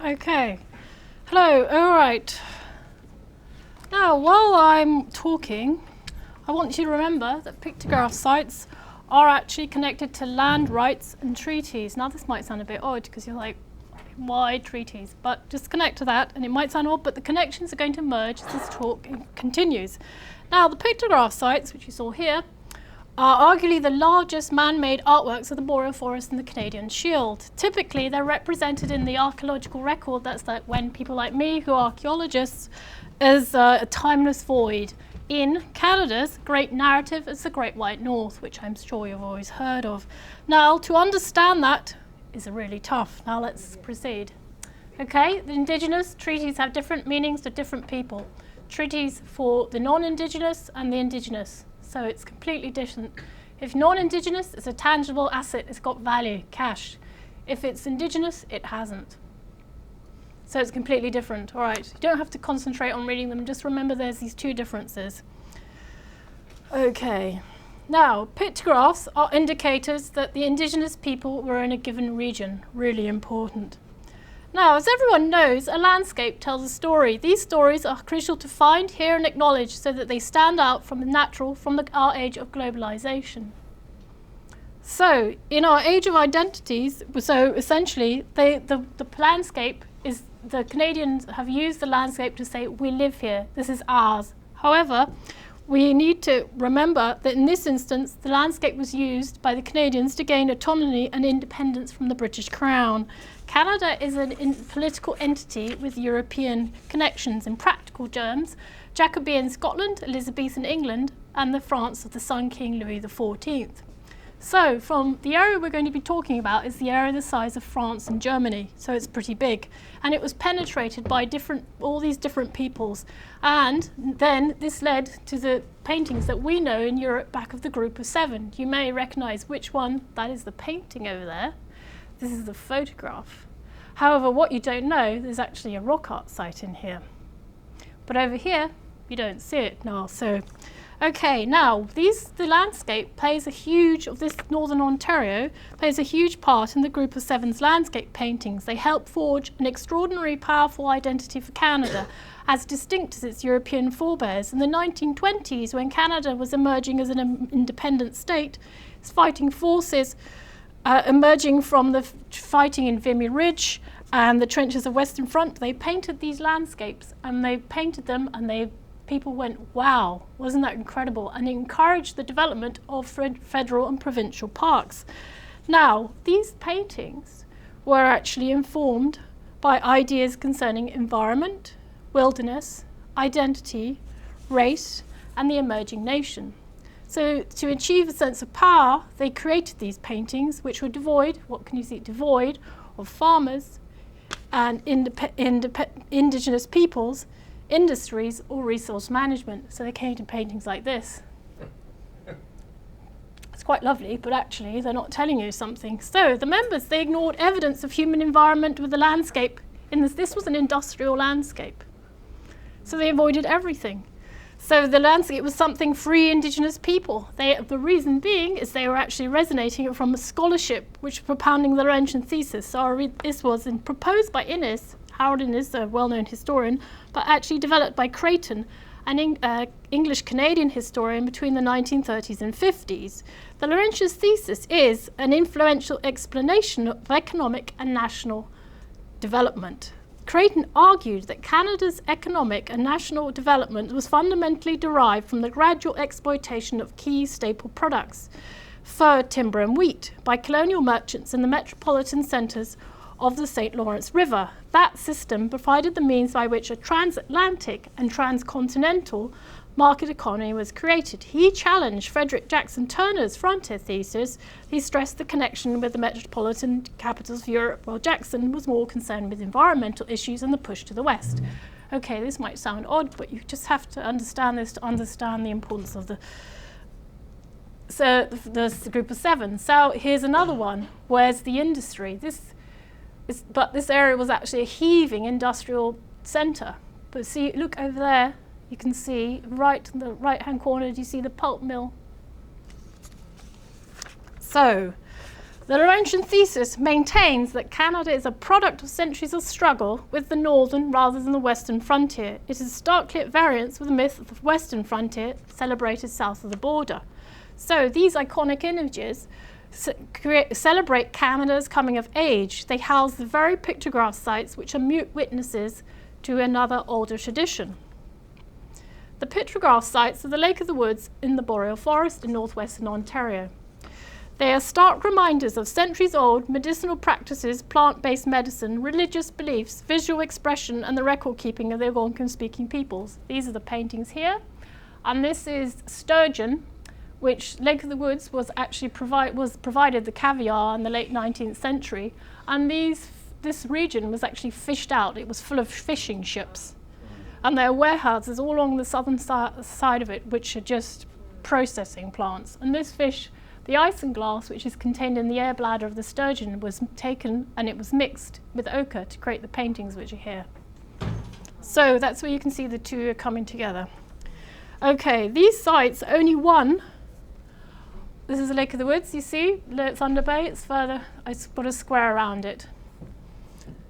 Okay. Hello. All right. Now, while I'm talking, I want you to remember that pictograph sites are actually connected to land rights and treaties. Now, this might sound a bit odd because you're like, why treaties? But just connect to that, and it might sound odd, but the connections are going to merge as this talk continues. Now, the pictograph sites, which you saw here, are arguably the largest man-made artworks of the Boreal Forest and the Canadian Shield. Typically, they're represented in the archaeological record, that's like when people like me, who are archaeologists, as a timeless void. In Canada's great narrative is the Great White North, which I'm sure you've always heard of. Now, to understand that is really tough. Now let's proceed. Okay, the indigenous treaties have different meanings to different people. Treaties for the non-indigenous and the indigenous. So it's completely different. If non-indigenous, it's a tangible asset, it's got value, cash. If it's indigenous, it hasn't. So it's completely different. All right, you don't have to concentrate on reading them, just remember there's these two differences. Okay, now pictographs are indicators that the indigenous people were in a given region, really important. Now, as everyone knows, a landscape tells a story. These stories are crucial to find, hear and acknowledge so that they stand out from the natural, from our age of globalization. So, in our age of identities, so essentially the landscape is, the Canadians have used the landscape to say, we live here, this is ours. However, we need to remember that in this instance, the landscape was used by the Canadians to gain autonomy and independence from the British Crown. Canada is a political entity with European connections in practical terms, Jacobean Scotland, Elizabethan England, and the France of the Sun King Louis XIV. So from the area we're going to be talking about is the area the size of France and Germany, so it's pretty big. And it was penetrated by all these different peoples. And then this led to the paintings that we know in Europe back of the group of 7. You may recognize which one, that is the painting over there. This is the photograph. However, what you don't know, there's actually a rock art site in here. But over here, you don't see it now. So, okay, now the landscape plays a huge, of this Northern Ontario, plays a huge part in the group of 7's landscape paintings. They help forge an extraordinary, powerful identity for Canada, as distinct as its European forebears. In the 1920s, when Canada was emerging as an independent state, its fighting forces emerging from the fighting in Vimy Ridge and the trenches of Western Front, they painted these landscapes, and they painted them, and people went, wow, wasn't that incredible? And it encouraged the development of federal and provincial parks. Now, these paintings were actually informed by ideas concerning environment, wilderness, identity, race, and the emerging nation. So to achieve a sense of power, they created these paintings, which were devoid, what can you see, devoid of farmers and indigenous peoples, industries, or resource management. So they came to paintings like this. It's quite lovely, but actually they're not telling you something. So the members, they ignored evidence of human environment with the landscape. This was an industrial landscape. So they avoided everything. So the landscape was something free indigenous people. The reason being is they were actually resonating from a scholarship which was propounding the Laurentian thesis. So this was proposed by Innes, Harold Innes, a well-known historian, but actually developed by Creighton, an English-Canadian historian between the 1930s and 50s. The Laurentian thesis is an influential explanation of economic and national development. Creighton argued that Canada's economic and national development was fundamentally derived from the gradual exploitation of key staple products, fur, timber and wheat, by colonial merchants in the metropolitan centres of the St. Lawrence River. That system provided the means by which a transatlantic and transcontinental market economy was created. He challenged Frederick Jackson Turner's frontier thesis. He stressed the connection with the metropolitan capitals of Europe, while Jackson was more concerned with environmental issues and the push to the west. Okay, this might sound odd, but you just have to understand this to understand the importance of the group of 7. So here's another one. Where's the industry? But this area was actually a heaving industrial centre. But see, look over there. You can see right in the right-hand corner, do you see the pulp mill? So The Laurentian thesis maintains that Canada is a product of centuries of struggle with the northern rather than the western frontier. It is starkly at variance with the myth of the western frontier celebrated south of the border. So these iconic images celebrate Canada's coming of age. They house the very pictograph sites which are mute witnesses to another older tradition. The pictograph sites are the Lake of the Woods in the Boreal Forest in northwestern Ontario. They are stark reminders of centuries-old medicinal practices, plant-based medicine, religious beliefs, visual expression, and the record-keeping of the Algonquin-speaking peoples. These are the paintings here. And this is sturgeon, which Lake of the Woods was actually provided the caviar in the late 19th century. And this region was actually fished out. It was full of fishing ships. And there are warehouses all along the southern side of it, which are just processing plants. And this fish, the isinglass, which is contained in the air bladder of the sturgeon, was taken and it was mixed with ochre to create the paintings which are here. So that's where you can see the two are coming together. Okay, these sites, only one. This is the Lake of the Woods, you see, Thunder Bay. It's further, I put a square around it.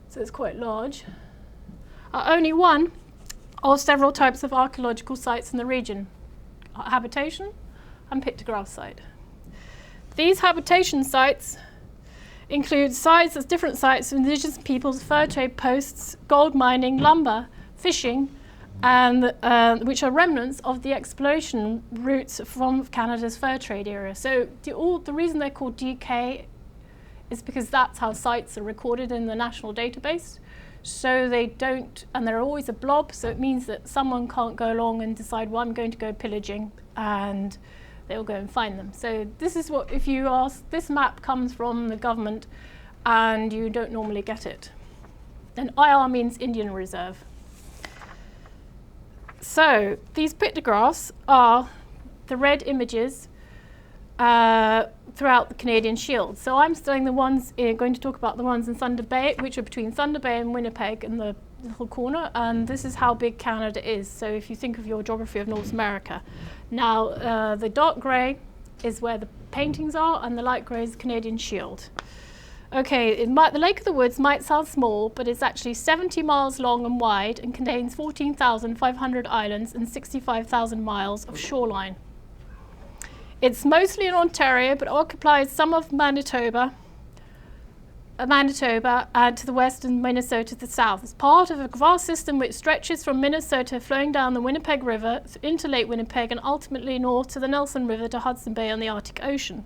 So it's quite large. Only one of several types of archaeological sites in the region, habitation and pictograph site. These habitation sites include different sites of indigenous peoples, fur trade posts, gold mining, lumber, fishing, and which are remnants of the exploration routes from Canada's fur trade era. So the reason they're called DK is because that's how sites are recorded in the national database. So they don't, and they're always a blob, so it means that someone can't go along and decide, well, I'm going to go pillaging, and they'll go and find them. So this is what, if you ask, this map comes from the government and you don't normally get it. And IR means Indian Reserve. So these pictographs are the red images throughout the Canadian Shield. So I'm studying the ones, going to talk about the ones in Thunder Bay, which are between Thunder Bay and Winnipeg in the little corner, and this is how big Canada is. So if you think of your geography of North America. Now, the dark grey is where the paintings are, and the light grey is the Canadian Shield. Okay, the Lake of the Woods might sound small, but it's actually 70 miles long and wide and contains 14,500 islands and 65,000 miles of shoreline. It's mostly in Ontario, but occupies some of Manitoba and to the west and Minnesota to the south. It's part of a vast system which stretches from Minnesota flowing down the Winnipeg River into Lake Winnipeg and ultimately north to the Nelson River to Hudson Bay on the Arctic Ocean.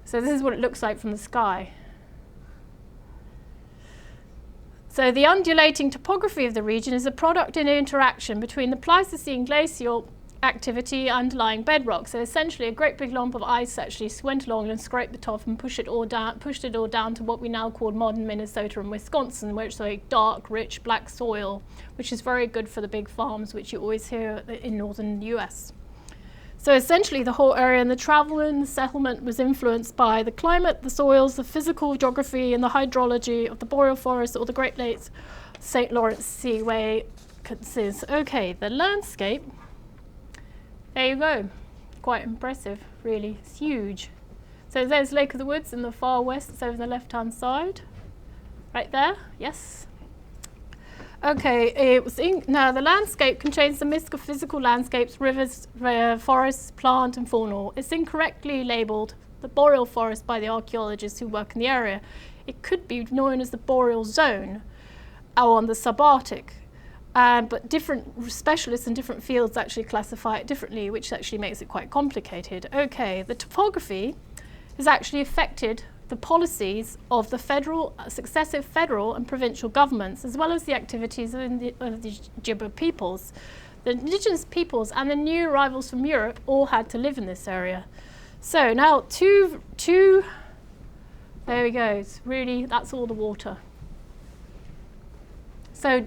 So this is what it looks like from the sky. So the undulating topography of the region is a product in interaction between the Pleistocene glacial activity underlying bedrock. So essentially a great big lump of ice actually went along and scraped the top and pushed it all down to what we now call modern Minnesota and Wisconsin, where it's like dark, rich, black soil, which is very good for the big farms, which you always hear in northern US. So essentially the whole area and the travel and the settlement was influenced by the climate, the soils, the physical geography and the hydrology of the Boreal Forest or the Great Lakes, St. Lawrence Seaway. Okay, the landscape. There you go. Quite impressive, really. It's huge. So there's Lake of the Woods in the far west. It's over the left-hand side. Right there, yes. Okay, now the landscape contains a mix of physical landscapes, rivers, forests, plant and fauna. It's incorrectly labelled the Boreal Forest by the archaeologists who work in the area. It could be known as the Boreal Zone or on the subarctic. But different specialists in different fields actually classify it differently, which actually makes it quite complicated. Okay, the topography has actually affected the policies of the successive federal and provincial governments, as well as the activities of the Ojibwe peoples. The indigenous peoples and the new arrivals from Europe all had to live in this area. So now there we go, it's really, that's all the water. So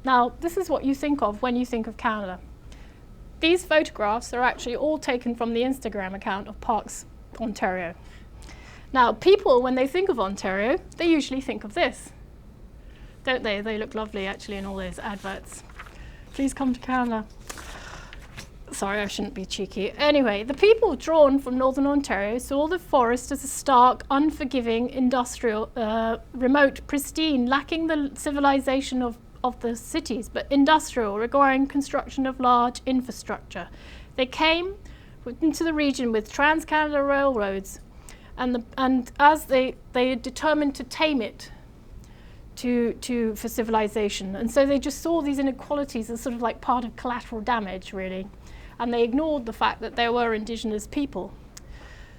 now this is what you think of when you think of Canada. These photographs are actually all taken from the Instagram account of Parks Ontario. Now people, when they think of Ontario, they usually think of this, don't they? They look lovely actually in all those adverts. Please come to Canada. sorry, I shouldn't be cheeky. Anyway, the people drawn from Northern Ontario saw the forest as a stark, unforgiving, industrial, remote, pristine, lacking the civilization of the cities, but industrial, requiring construction of large infrastructure. They came into the region with Trans-Canada railroads, and as they determined to tame it for civilization. And so they just saw these inequalities as sort of like part of collateral damage, really. And they ignored the fact that there were indigenous people.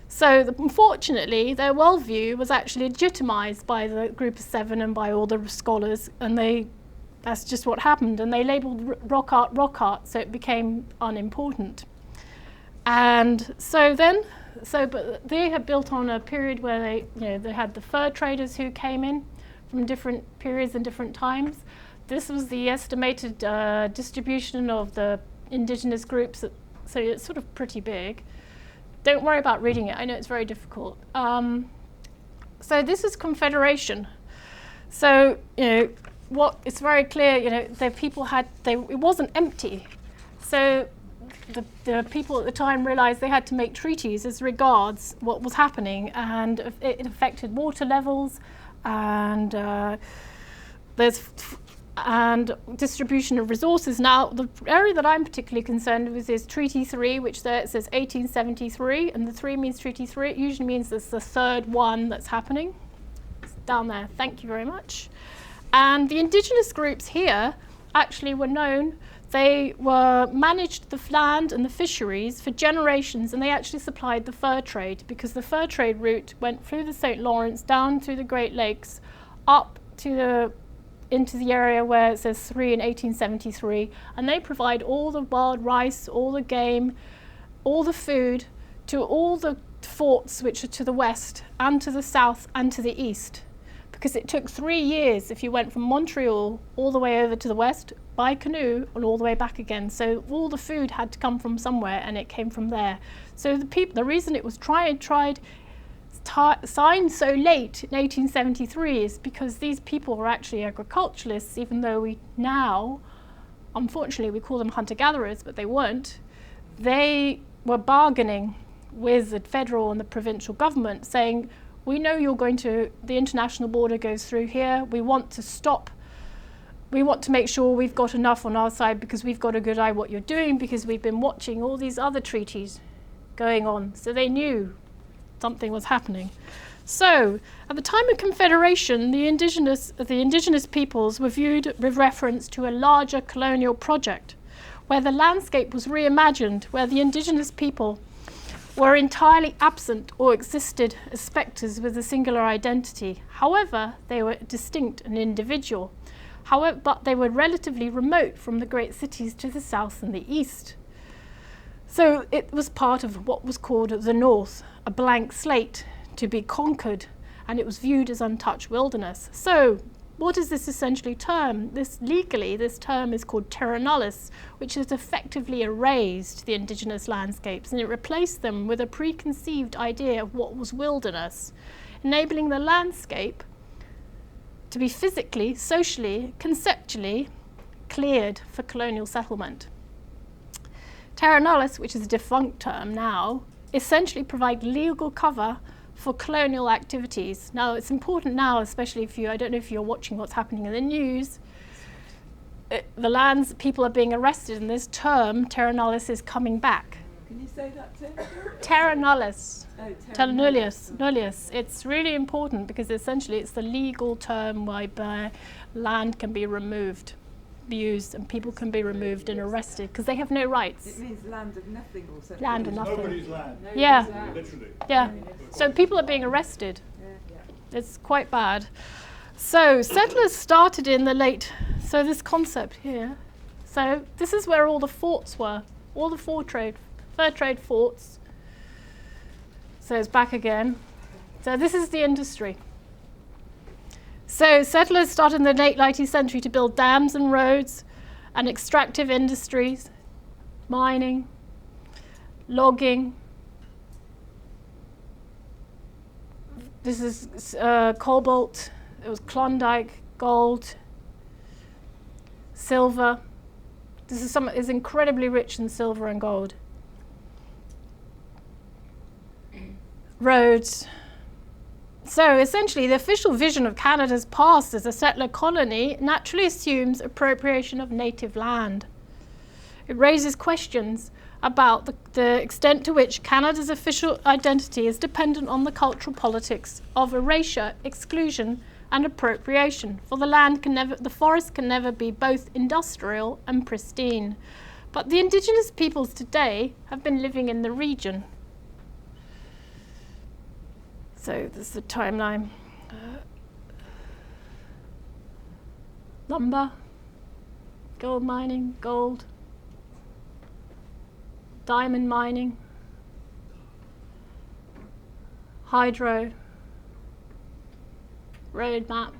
So unfortunately, their worldview was actually legitimized by the Group of Seven and by all the scholars, and that's just what happened. And they labeled rock art, so it became unimportant. And but they had built on a period where they had the fur traders who came in from different periods and different times. This was the estimated distribution of the indigenous groups, so it's sort of pretty big. Don't worry about reading it, I know it's very difficult. So this is Confederation. So, it's very clear, the people it wasn't empty. So the people at the time realized they had to make treaties as regards what was happening, and it affected water levels and and distribution of resources. Now, the area that I'm particularly concerned with is Treaty 3, which there it says 1873, and the 3 means Treaty 3. It usually means it's the third one that's happening. It's down there, thank you very much. And the indigenous groups here actually were known. They managed the land and the fisheries for generations, and they actually supplied the fur trade, because the fur trade route went through the St. Lawrence, down through the Great Lakes, up to into the area where it says 3 in 1873, and they provide all the wild rice, all the game, all the food to all the forts which are to the west and to the south and to the east. Because it took 3 years if you went from Montreal all the way over to the west by canoe and all the way back again. So all the food had to come from somewhere, and it came from there. So the reason it was signed so late in 1873 is because these people were actually agriculturalists, even though we now, unfortunately, we call them hunter-gatherers, but they weren't. They were bargaining with the federal and the provincial government, saying, we know the international border goes through here, we want to make sure we've got enough on our side because we've got a good eye what you're doing, because we've been watching all these other treaties going on. So they knew something was happening. So at the time of Confederation, the indigenous peoples were viewed with reference to a larger colonial project where the landscape was reimagined, where the indigenous people were entirely absent or existed as spectres with a singular identity. However, they were distinct and individual. But they were relatively remote from the great cities to the south and the east. So it was part of what was called the North, a blank slate to be conquered, and it was viewed as untouched wilderness. So what does this essentially term? Legally, this term is called terra nullis, which has effectively erased the indigenous landscapes, and it replaced them with a preconceived idea of what was wilderness, enabling the landscape to be physically, socially, conceptually cleared for colonial settlement. Terra nullis, which is a defunct term now, essentially provide legal cover for colonial activities. Now, it's important now, especially I don't know if you're watching what's happening in the news, the lands, people are being arrested, and this term, terra nullis, is coming back. Can you say that, Tim? Terra nullis. Oh, terra nullius. It's really important because essentially it's the legal term whereby land can be used, and people can be removed and arrested because they have no rights. It means land of nothing or something. Land of nothing. Nobody's land. Yeah. Literally. Yeah. So people are being arrested. It's quite bad. So settlers started in the late, so this concept here. So this is where all the forts were, all the fur trade forts. So it's back again. So this is the industry. So settlers started in the late 19th century to build dams and roads and extractive industries, mining, logging. This is cobalt, it was Klondike, gold, silver, This is something that is incredibly rich in silver and gold. Roads. So essentially, the official vision of Canada's past as a settler colony naturally assumes appropriation of native land. It raises questions about the extent to which Canada's official identity is dependent on the cultural politics of erasure, exclusion, and appropriation. For the forest can never be both industrial and pristine. But the indigenous peoples today have been living in the region. So this is the timeline. Lumber, gold mining, gold, diamond mining, hydro, road map.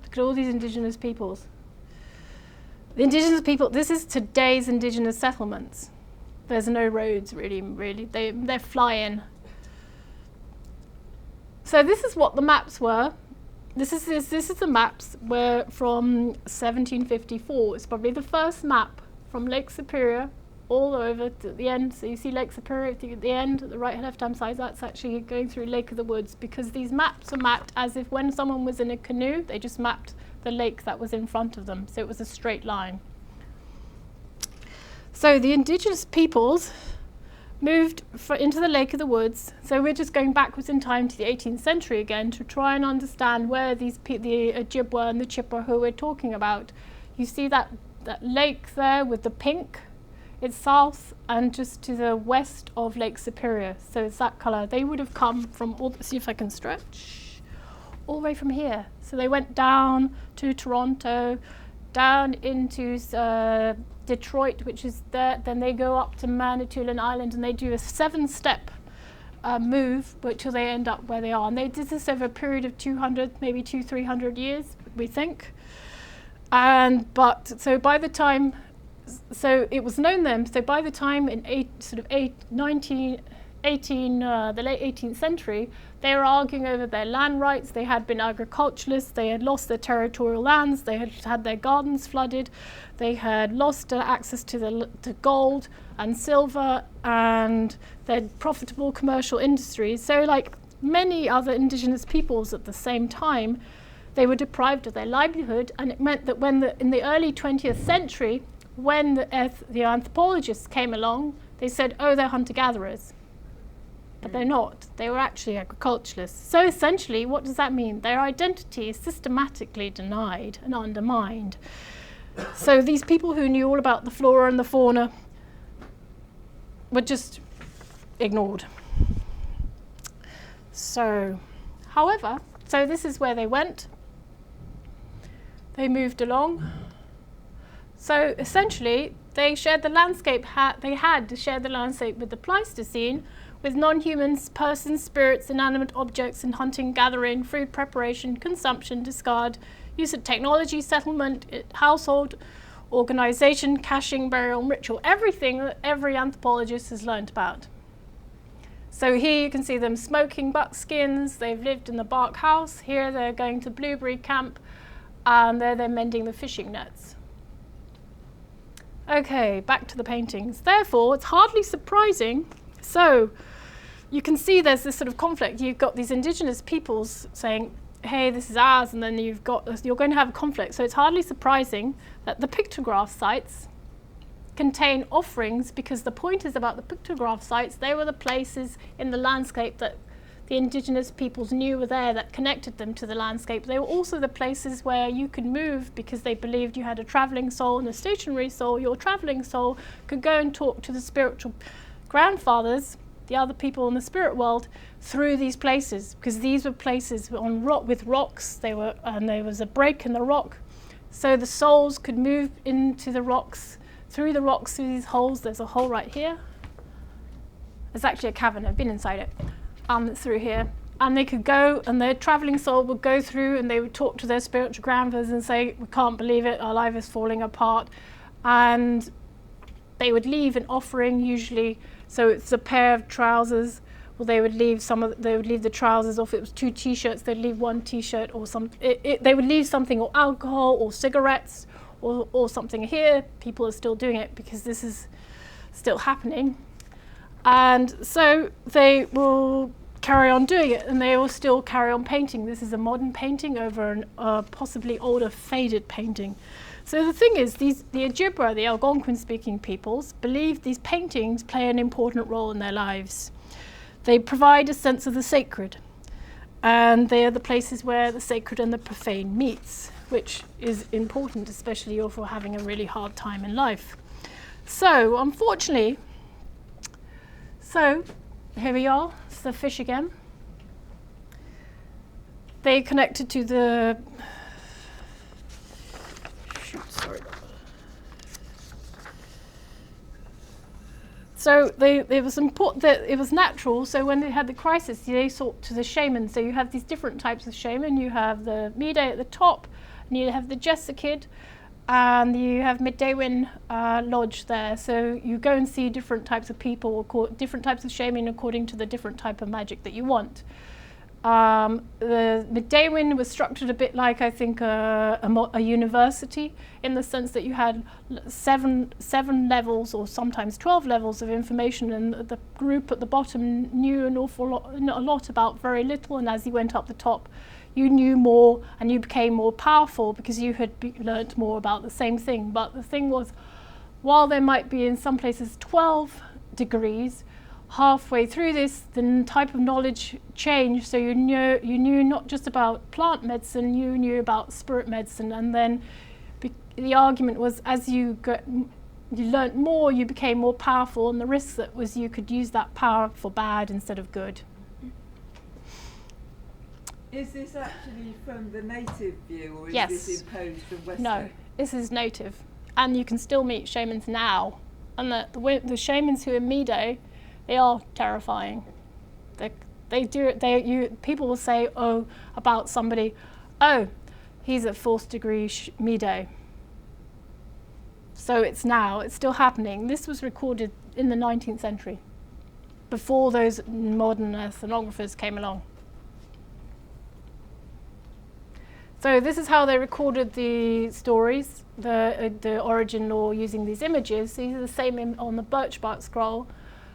Look at all these indigenous peoples. The indigenous people, this is today's indigenous settlements. There's no roads really. They're fly-in. So this is what the maps were. This is the maps were from 1754. It's probably the first map from Lake Superior all over to the end. So you see Lake Superior at the end, at the right and left-hand side, that's actually going through Lake of the Woods, because these maps are mapped as if when someone was in a canoe, they just mapped the lake that was in front of them. So it was a straight line. So the indigenous peoples moved into the Lake of the Woods. So we're just going backwards in time to the 18th century again to try and understand where the Ojibwa and the Chippewa who we're talking about. You see that lake there with the pink? It's south and just to the west of Lake Superior. So it's that colour. They would have come from, see if I can stretch, all the way from here. So they went down to Toronto, down into Detroit, which is there. Then they go up to Manitoulin Island and they do a 7-step move till they end up where they are. And they did this over a period of 200, maybe 300 years, we think. So by the time, so it was known then. So by the time in the late 18th century, they were arguing over their land rights. They had been agriculturalists. They had lost their territorial lands. They had had their gardens flooded. They had lost access to gold and silver and their profitable commercial industries. So like many other indigenous peoples at the same time, they were deprived of their livelihood, and it meant that in the early 20th century, when the anthropologists came along, they said, oh, they're hunter-gatherers. But they're not. They were actually agriculturalists. So essentially, what does that mean? Their identity is systematically denied and undermined. So these people who knew all about the flora and the fauna were just ignored. So, however, so this is where they went. They moved along. So essentially, they shared the landscape. They had to share the landscape with the Pleistocene, with non-humans, persons, spirits, inanimate objects in hunting, gathering, food preparation, consumption, discard, use of technology, settlement, household, organization, caching, burial, and ritual, everything that every anthropologist has learned about. So here you can see them smoking buckskins. They've lived in the bark house. Here they're going to blueberry camp, and there they're mending the fishing nets. Okay, back to the paintings. Therefore, it's hardly surprising. So you can see there's this sort of conflict. You've got these indigenous peoples saying, hey, this is ours, and then you're going to have a conflict. So it's hardly surprising that the pictograph sites contain offerings, because the point is about the pictograph sites, they were the places in the landscape that the indigenous peoples knew were there, that connected them to the landscape. They were also the places where you could move, because they believed you had a traveling soul and a stationary soul. Your traveling soul could go and talk to the spiritual grandfathers, the other people in the spirit world, through these places, because these were places on with rocks. And there was a break in the rock, so the souls could move into the rocks, through these holes. There's a hole right here. There's actually a cavern. I've been inside it. Through here, and they could go, and their traveling soul would go through, and they would talk to their spiritual grandfathers and say, we can't believe it, our life is falling apart. And they would leave an offering, usually, so it's a pair of trousers. Well, they would leave the trousers, or if it was 2 t-shirts, they'd leave 1 t-shirt, or they would leave something, or alcohol, or cigarettes, or something here, people are still doing it because this is still happening. And so they will carry on doing it, and they will still carry on painting. This is a modern painting over a possibly older faded painting. So the thing is, the Ojibwa, the Algonquin-speaking peoples, believe these paintings play an important role in their lives. They provide a sense of the sacred, and they are the places where the sacred and the profane meets, which is important, especially if you're having a really hard time in life. So, unfortunately, here we are, it's the fish again. They connected to the, So it was important that it was natural. So when they had the crisis, they sought to the shaman. So you have these different types of shaman. You have the Mide at the top, and you have the Jessakid, and you have Middaywin Lodge there. So you go and see different types of people, different types of shaman according to the different type of magic that you want. The Middaywin was structured a bit like, I think, a university, in the sense that you had seven levels, or sometimes 12 levels of information, and the group at the bottom knew a lot about very little, and as you went up the top, you knew more and you became more powerful because you had learnt more about the same thing. But the thing was, while there might be in some places 12 degrees, halfway through this, the type of knowledge changed. So you knew not just about plant medicine, you knew about spirit medicine. And then the argument was, as you learnt more, you became more powerful, and the risk that was you could use that power for bad instead of good. Is this actually from the native view, or is Yes. this imposed from Western? No, this is native, and you can still meet shamans now. And the shamans who are Mido, they are terrifying. People will say, oh, about somebody, oh, he's a 4th degree Mido. So it's still happening. This was recorded in the 19th century, before those modern ethnographers came along. So this is how they recorded the stories, the origin law using these images. These are the same on the birch bark scroll.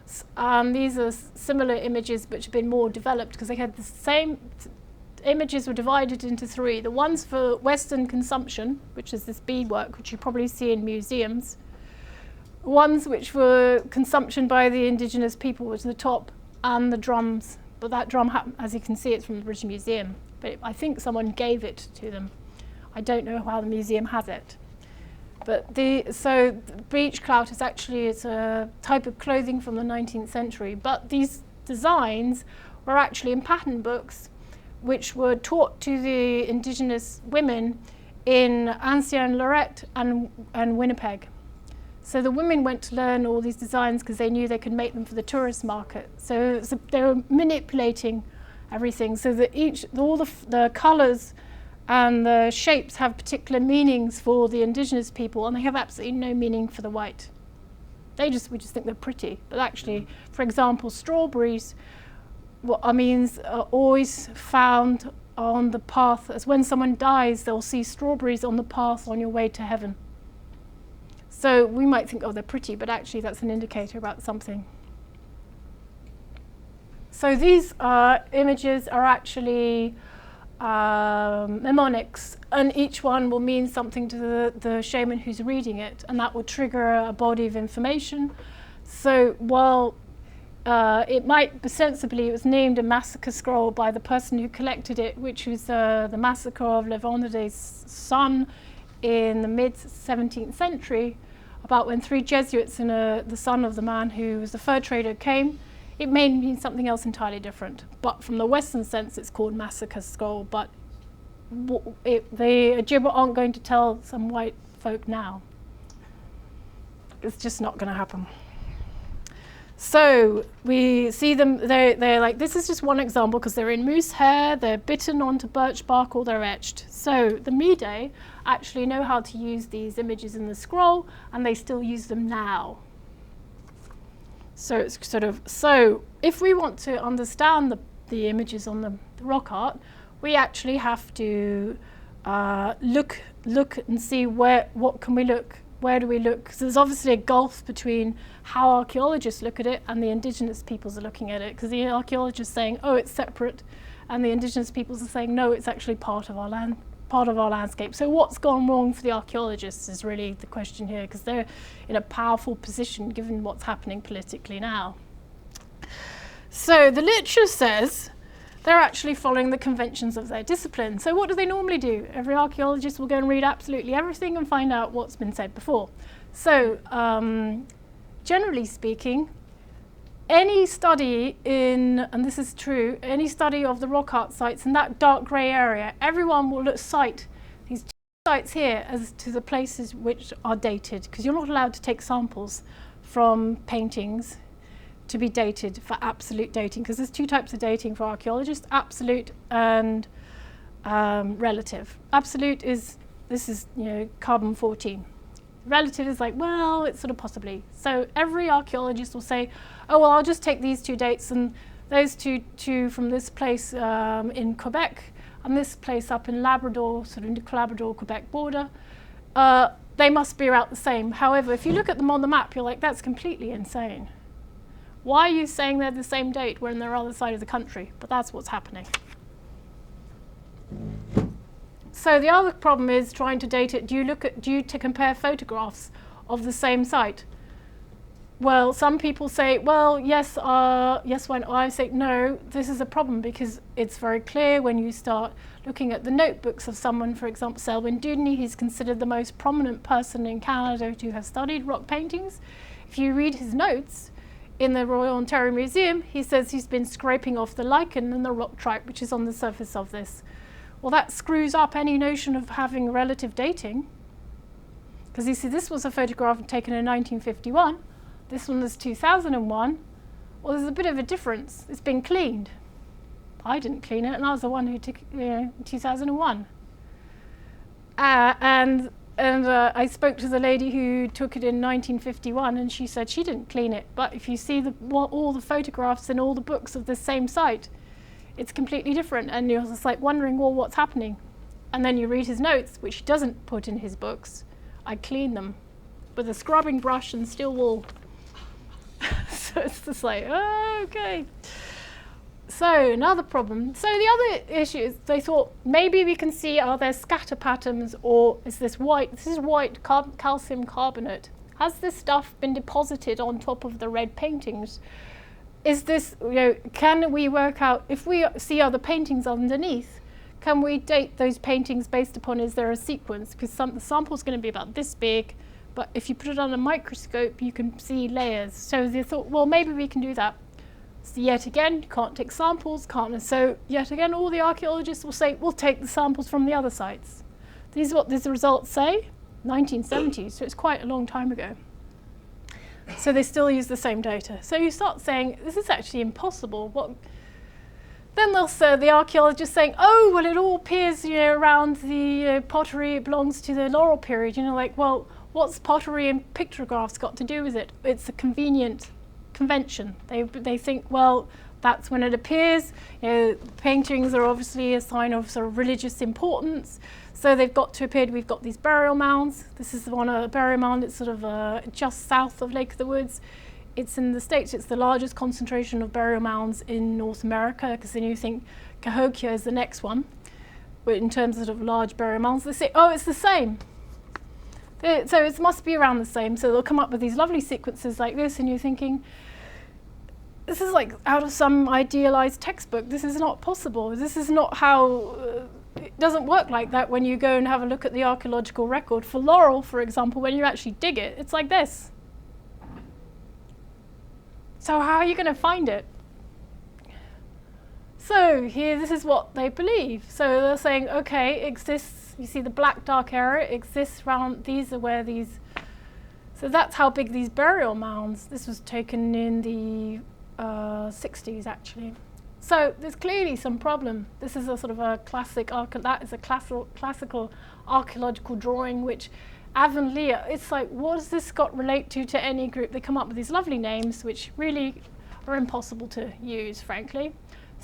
These are similar images which have been more developed because they had the same images were divided into 3. The ones for Western consumption, which is this beadwork, which you probably see in museums. Ones which were consumption by the indigenous people, was the top, and the drums. But that drum, as you can see, it's from the British Museum. But I think someone gave it to them. I don't know how the museum has it. But so the breech clout is actually, it's a type of clothing from the 19th century. But these designs were actually in pattern books, which were taught to the indigenous women in Ancien Lorette and Winnipeg. So the women went to learn all these designs because they knew they could make them for the tourist market. So they were manipulating everything so that all the colours and the shapes have particular meanings for the indigenous people, and they have absolutely no meaning for the white. We just think they're pretty, but actually, for example, strawberries, are always found on the path. As when someone dies, they'll see strawberries on the path on your way to heaven. So we might think, oh, they're pretty, but actually that's an indicator about something. So these images are actually mnemonics, and each one will mean something to the shaman who's reading it, and that will trigger a body of information. So while it might be sensibly, it was named a massacre scroll by the person who collected it, which was the massacre of Le Vendredi's son in the mid-17th century, about when 3 Jesuits and the son of the man who was the fur trader came. It may mean something else entirely different, but from the Western sense it's called massacre scroll, but the Ojibwa aren't going to tell some white folk now. It's just not going to happen. So we see them, they're like, this is just one example because they're in moose hair, they're bitten onto birch bark, or they're etched. So the Mide actually know how to use these images in the scroll, and they still use them now. So it's so if we want to understand the images on the rock art, we actually have to look and see what can we look, where do we look? Because there's obviously a gulf between how archaeologists look at it and the indigenous peoples are looking at it, because the archaeologists are saying, oh, it's separate, and the indigenous peoples are saying, no, it's actually part of our land, part of our landscape. So what's gone wrong for the archaeologists is really the question here, because they're in a powerful position given what's happening politically now. So the literature says they're actually following the conventions of their discipline. So what do they normally do? Every archaeologist will go and read absolutely everything and find out what's been said before. So generally speaking, any study and this is true, any study of the rock art sites in that dark grey area, everyone will cite these two sites here as to the places which are dated, because you're not allowed to take samples from paintings to be dated for absolute dating, because there's two types of dating for archaeologists, absolute and relative. Absolute is, this is, carbon 14. Relative is like, well, it's sort of possibly. So every archaeologist will say, oh, well, I'll just take these two dates, and those two from this place in Quebec and this place up in Labrador, sort of in the Labrador-Quebec border, they must be about the same. However, if you look at them on the map, you're like, that's completely insane. Why are you saying they're the same date when they're on the other side of the country? But that's what's happening. So the other problem is trying to date it. Do you to compare photographs of the same site? Well, some people say, well, yes, when I say no, this is a problem, because it's very clear when you start looking at the notebooks of someone, for example, Selwyn Dewdney. He's considered the most prominent person in Canada to have studied rock paintings. If you read his notes in the Royal Ontario Museum, he says he's been scraping off the lichen and the rock tripe which is on the surface of this. Well, that screws up any notion of having relative dating, because you see this was a photograph taken in 1951, this one is 2001. Well, there's a bit of a difference. It's been cleaned. I didn't clean it, and I was the one who took it in 2001. And I spoke to the lady who took it in 1951, and she said she didn't clean it. But if you see all the photographs in all the books of the same site, it's completely different. And you're just like wondering, well, what's happening? And then you read his notes, which he doesn't put in his books. I clean them with a scrubbing brush and steel wool. So it's just like, oh, okay. So another problem. So the other issue is they thought maybe we can see, are there scatter patterns, or is this white? This is white calcium carbonate. Has this stuff been deposited on top of the red paintings? Is this, can we work out, if we see other paintings underneath, can we date those paintings based upon, is there a sequence? Because the sample's going to be about this big, but if you put it on a microscope, you can see layers. So they thought, well, maybe we can do that. So yet again, you can't take samples, so yet again, all the archaeologists will say, we'll take the samples from the other sites. This is what these results say, 1970s, so it's quite a long time ago. So they still use the same data. So you start saying, this is actually impossible. Then they'll say, the archaeologists saying, oh, well, it all appears around the pottery, it belongs to the Laurel period. Like, well, what's pottery and pictographs got to do with it? It's a convenient convention. They think, well, that's when it appears. Paintings are obviously a sign of sort of religious importance. So they've got to appear. We've got these burial mounds. This is one burial mound. It's sort of just south of Lake of the Woods. It's in the States. It's the largest concentration of burial mounds in North America, because then you think Cahokia is the next one. But in terms of large burial mounds, they say, oh, it's the same. So it must be around the same. So they'll come up with these lovely sequences like this, and you're thinking, this is like out of some idealized textbook. This is not possible. This is not how, it doesn't work like that when you go and have a look at the archaeological record. For Laurel, for example, when you actually dig it, it's like this. So how are you going to find it? So here, this is what they believe. So they're saying, okay, it exists. You see the black dark area exists around, these are where these, so that's how big these burial mounds. This was taken in the 60s actually. So there's clearly some problem. This is a sort of a classic, that is a classical archaeological drawing, which Avonlea, it's like, what does this got relate to any group? They come up with these lovely names, which really are impossible to use, frankly.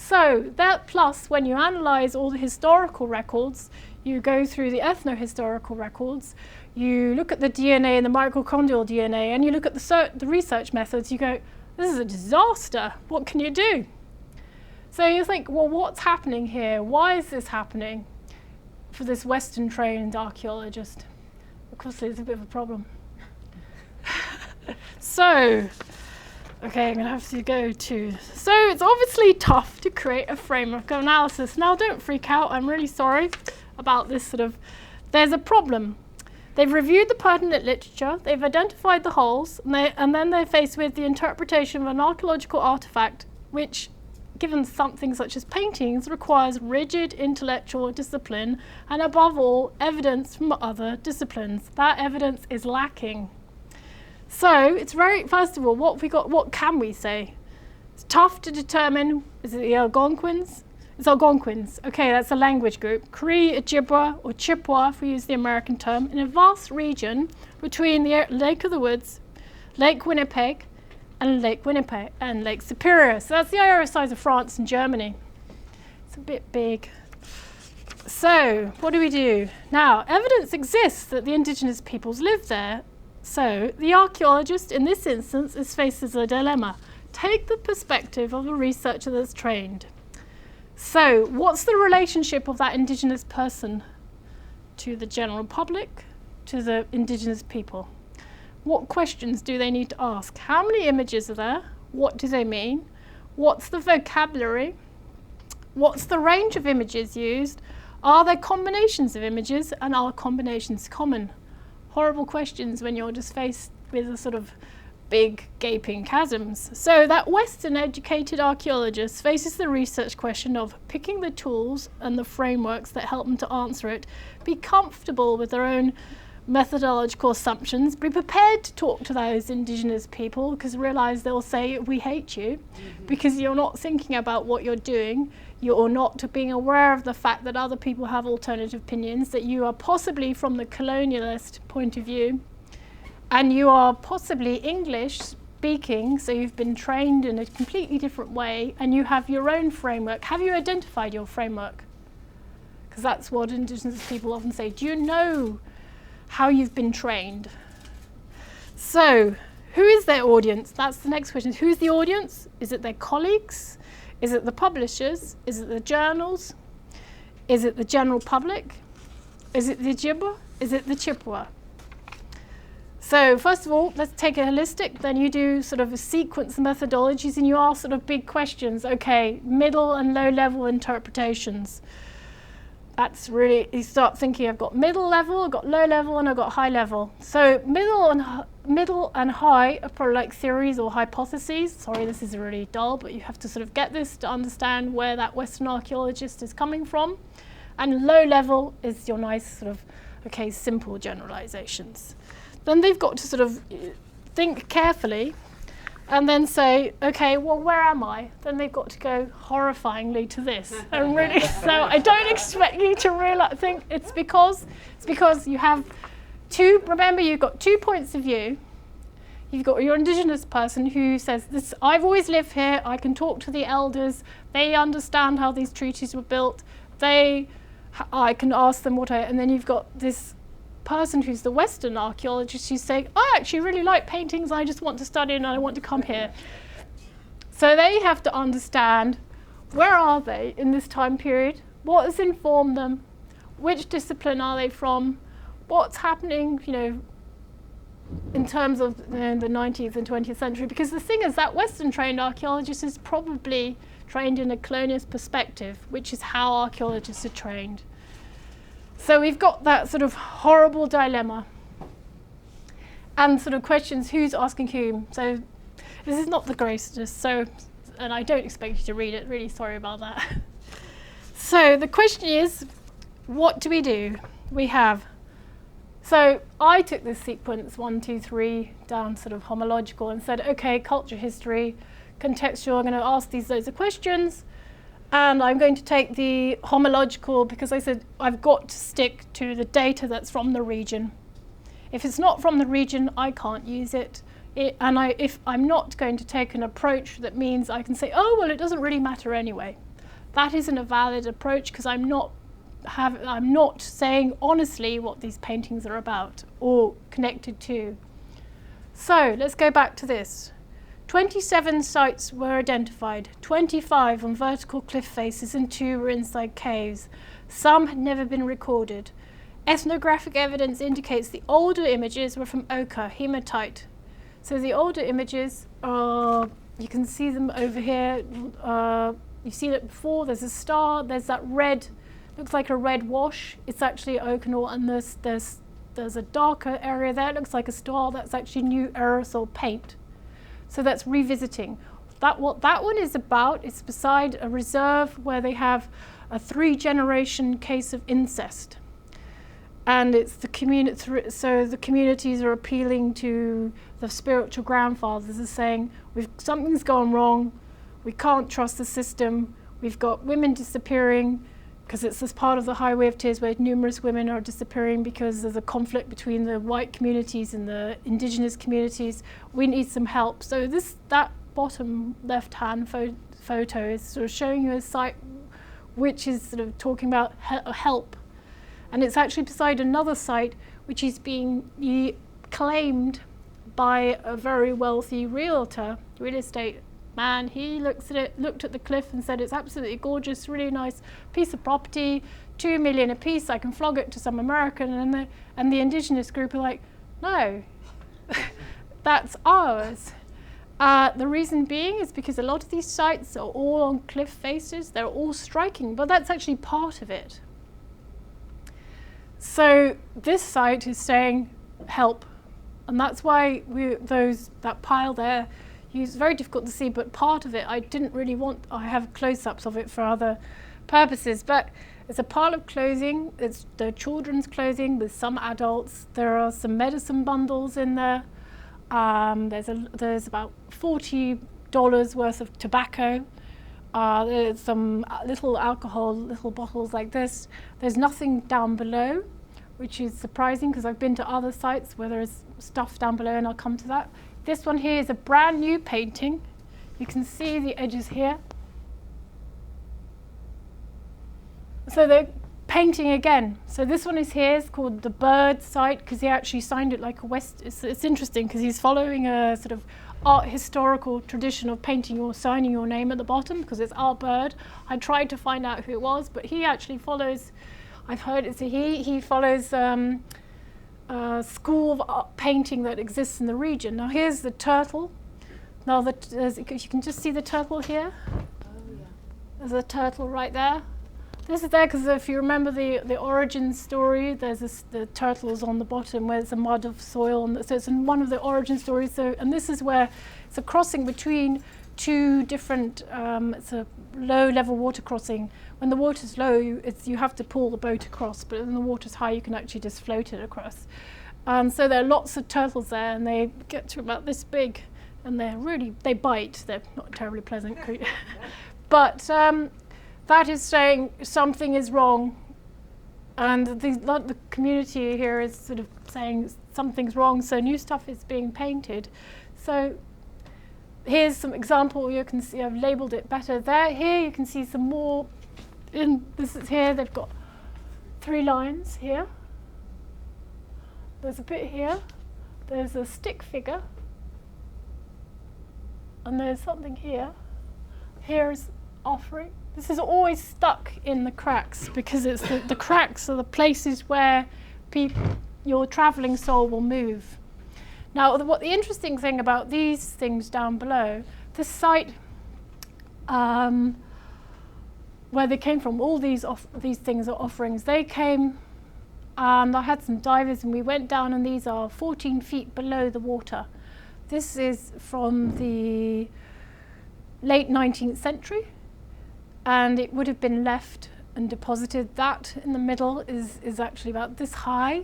So that plus, when you analyse all the historical records, you go through the ethno-historical records, you look at the DNA and the mitochondrial DNA, and you look at the research methods, you go, this is a disaster, what can you do? So you think, well, what's happening here? Why is this happening for this Western-trained archaeologist? Of course, there's a bit of a problem. So, okay, I'm going to have to go to... So it's obviously tough to create a framework of analysis. Now, don't freak out. I'm really sorry about this sort of... There's a problem. They've reviewed the pertinent literature, they've identified the holes, and then they're faced with the interpretation of an archaeological artifact, which, given something such as paintings, requires rigid intellectual discipline and, above all, evidence from other disciplines. That evidence is lacking. So it's very, first of all, what have we got? What can we say? It's tough to determine. Is it the Algonquins? It's Algonquins. Okay, that's a language group. Cree, Ojibwa, or Chippewa, if we use the American term, in a vast region between the Lake of the Woods, Lake Winnipeg, and Lake Superior. So that's the area size of France and Germany. It's a bit big. So what do? Now, evidence exists that the indigenous peoples live there. So the archaeologist in this instance is faced with a dilemma. Take the perspective of a researcher that's trained. So what's the relationship of that indigenous person to the general public, to the indigenous people? What questions do they need to ask? How many images are there? What do they mean? What's the vocabulary? What's the range of images used? Are there combinations of images, and are combinations common? Horrible questions when you're just faced with a sort of big gaping chasms. So that Western educated archaeologist faces the research question of picking the tools and the frameworks that help them to answer it, be comfortable with their own methodological assumptions, be prepared to talk to those indigenous people, because realize they'll say, we hate you, because you're not thinking about what you're doing, you're not being aware of the fact that other people have alternative opinions, that you are possibly from the colonialist point of view, and you are possibly English speaking, so you've been trained in a completely different way, and you have your own framework. Have you identified your framework? Because that's what indigenous people often say. Do you know how you've been trained? So, who is their audience? That's the next question. Who's the audience? Is it their colleagues? Is it the publishers? Is it the journals? Is it the general public? Is it the Ojibwa? Is it the Chippewa? So first of all, let's take a holistic, then you do sort of a sequence of methodologies and you ask sort of big questions. Okay, middle and low level interpretations. That's really, you start thinking, I've got middle level, I've got low level, and I've got high level. So middle and high are probably like theories or hypotheses. Sorry, this is really dull, but you have to sort of get this to understand where that Western archaeologist is coming from. And low level is your nice sort of, okay, simple generalizations. Then they've got to sort of think carefully and then say, okay, well, where am I? Then they've got to go horrifyingly to this. And really, so I don't expect you to think it's because you have remember you've got 2 points of view. You've got your indigenous person who says, this, I've always lived here, I can talk to the elders, they understand how these treaties were built, I can ask them and then you've got this person who's the Western archaeologist who's saying, I actually really like paintings, I just want to study and I want to come here. So they have to understand, where are they in this time period? What has informed them? Which discipline are they from? What's happening, in terms of the 19th and 20th century? Because the thing is that Western trained archaeologist is probably trained in a colonialist perspective, which is how archaeologists are trained. So we've got that sort of horrible dilemma and sort of questions, who's asking whom. So this is not the greatest, and I don't expect you to read it, really sorry about that. So the question is, what do? So I took this sequence 1, 2, 3 down sort of homological and said, okay, culture, history, contextual, I'm going to ask loads of questions. And I'm going to take the homological because I said I've got to stick to the data that's from the region. If it's not from the region, I can't use it. If I'm not going to take an approach that means I can say, oh, well, it doesn't really matter anyway. that isn't a valid approach, because I'm not saying honestly what these paintings are about or connected to. So let's go back to this. 27 sites were identified, 25 on vertical cliff faces and 2 were inside caves. Some had never been recorded. Ethnographic evidence indicates the older images were from ochre, hematite. So the older images are, you can see them over here. You've seen it before. There's a star, there's that red, looks like a red wash. It's actually ochre, and there's a darker area there. It looks like a star. That's actually new aerosol paint. So that's revisiting. What that one is about is beside a reserve where they have a 3-generation case of incest. And it's the community, so the communities are appealing to the spiritual grandfathers, are saying, something's gone wrong, we can't trust the system, we've got women disappearing, because it's this part of the Highway of Tears where numerous women are disappearing because of the conflict between the white communities and the indigenous communities. We need some help. So that bottom left-hand photo is sort of showing you a site which is sort of talking about help. And it's actually beside another site which is being claimed by a very wealthy real estate man. He looked at the cliff and said, it's absolutely gorgeous, really nice piece of property, $2 million a piece, I can flog it to some American. And the indigenous group are like, no, that's ours. The reason being is because a lot of these sites are all on cliff faces, they're all striking, but that's actually part of it. So this site is saying help, and that's why that pile there, it's very difficult to see, but part of it I didn't really want. I have close-ups of it for other purposes, but it's a pile of clothing. It's the children's clothing with some adults. There are some medicine bundles in there. There's about $40 worth of tobacco. There's some little alcohol, little bottles like this. There's nothing down below, which is surprising because I've been to other sites where there's stuff down below, and I'll come to that. This one here is a brand new painting. You can see the edges here. So they're painting again. So this one is here. It's called the Bird site because he actually signed it like a West. It's interesting because he's following a sort of art historical tradition of painting or signing your name at the bottom because it's Art Bird. I tried to find out who it was, but he actually follows, I've heard it's a he follows school of art painting that exists in the region. Now here's the turtle. Now you can just see the turtle here. Oh, yeah. There's a turtle right there. This is there because if you remember the origin story, the turtle's on the bottom where it's a mud of soil, and so it's in one of the origin stories. So, and this is where it's a crossing between 2 different. It's a low-level water crossing. When the water's low, you have to pull the boat across, but when the water's high, you can actually just float it across. So there are lots of turtles there, and they get to about this big, and they bite. They're not terribly pleasant, but. That is saying something is wrong, and the community here is sort of saying something's wrong, so new stuff is being painted. So here's some example. You can see I've labelled it better there. Here you can see some more. This is here. They've got 3 lines here. There's a bit here. There's a stick figure, and there's something here. Here's offering. This is always stuck in the cracks because it's the cracks are the places where your travelling soul will move. Now, what the interesting thing about these things down below, this site where they came from, all these things are offerings. They came, and I had some divers, and we went down, and these are 14 feet below the water. This is from the late 19th century. And it would have been left and deposited. That in the middle is actually about this high.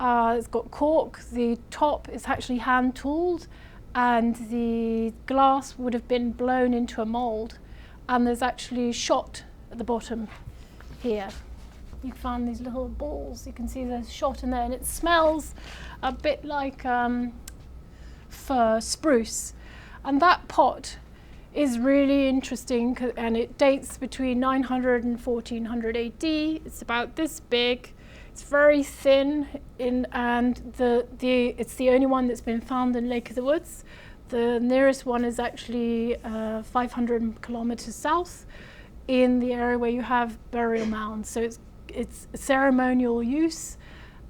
It's got cork. The top is actually hand tooled, and the glass would have been blown into a mould. And there's actually shot at the bottom here. You find these little balls. You can see there's shot in there, and it smells a bit like fir, spruce. And that pot is really interesting, and it dates between 900 and 1400 AD. It's about this big. It's very thin, and it's the only one that's been found in Lake of the Woods. The nearest one is actually 500 kilometers south, in the area where you have burial mounds. So it's ceremonial use,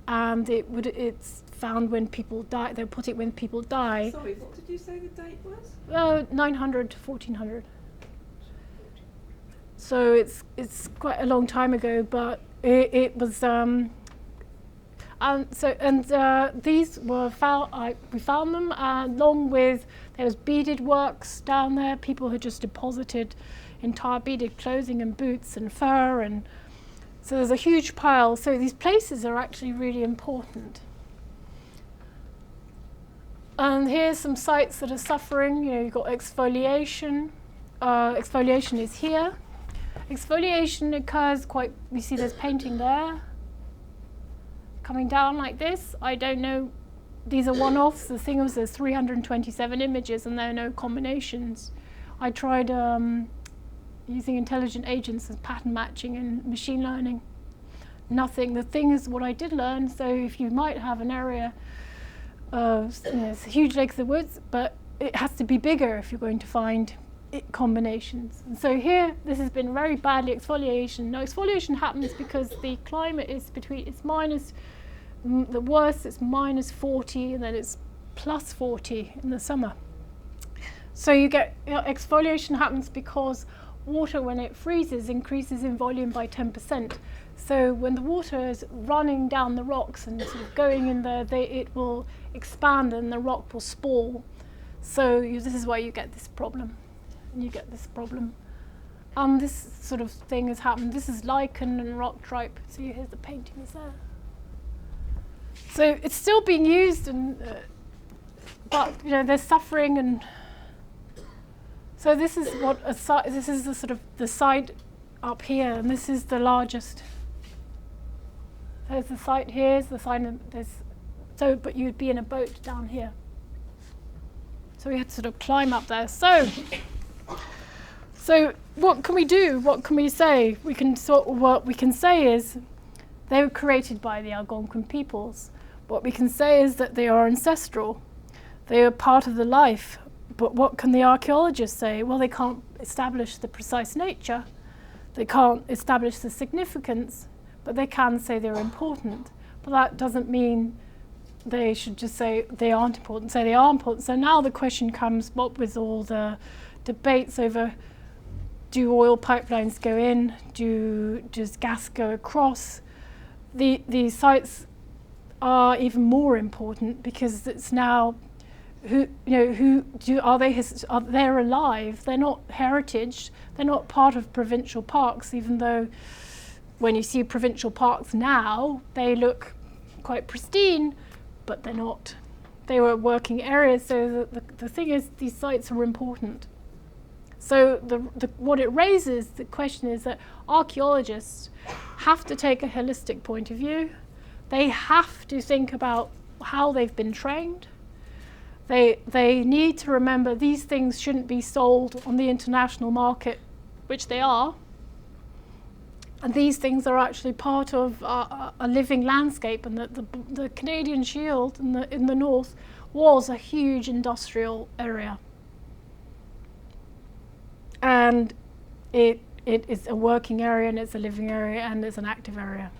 and it's found when people die. They'll put it when people die. Sorry, what did you say the date was? 900 to 1400. So it's quite a long time ago, but it was. These were found. We found them along with there was beaded works down there. People had just deposited entire beaded clothing and boots and fur, and so there's a huge pile. So these places are actually really important. And here's some sites that are suffering. You've got exfoliation. Exfoliation is here. Exfoliation occurs you see there's painting there, coming down like this. I don't know, these are one-offs. The thing was there's 327 images and there are no combinations. I tried using intelligent agents as pattern matching and machine learning. Nothing. The thing is what I did learn, so if you might have an area it's a huge Lake of the Woods, but it has to be bigger if you're going to find combinations. And so here, this has been very badly exfoliation. Now, exfoliation happens because the climate is the worst it's minus 40, and then it's plus 40 in the summer. So you get exfoliation happens because water, when it freezes, increases in volume by 10%. So when the water is running down the rocks and sort of going in there, it will expand and the rock will sprawl. So this is why you get this problem. And you get this problem. This sort of thing has happened. This is lichen and rock tripe. So here's the paintings there. So it's still being used, but they're suffering. And so this is this is the sort of the site up here, and this is the largest. There's the site here. Here's the sign. But you'd be in a boat down here. So we had to sort of climb up there. So what can we do? What can we say? What we can say is they were created by the Algonquin peoples. What we can say is that they are ancestral. They are part of the life. But what can the archaeologists say? Well, they can't establish the precise nature. They can't establish the significance, but they can say they're important. But that doesn't mean they should just say they aren't important, say they are important. So now the question comes, what with all the debates over, do oil pipelines go in? Does gas go across? These sites are even more important because it's now are they alive? They're not heritage. They're not part of provincial parks, even though when you see provincial parks now, they look quite pristine, but they're not. They were working areas. So the thing is, these sites are important. So what it raises, the question is that archaeologists have to take a holistic point of view. They have to think about how they've been trained. They need to remember these things shouldn't be sold on the international market, which they are. And these things are actually part of a living landscape, and the Canadian Shield in the north was a huge industrial area. And it is a working area, and it's a living area, and it's an active area.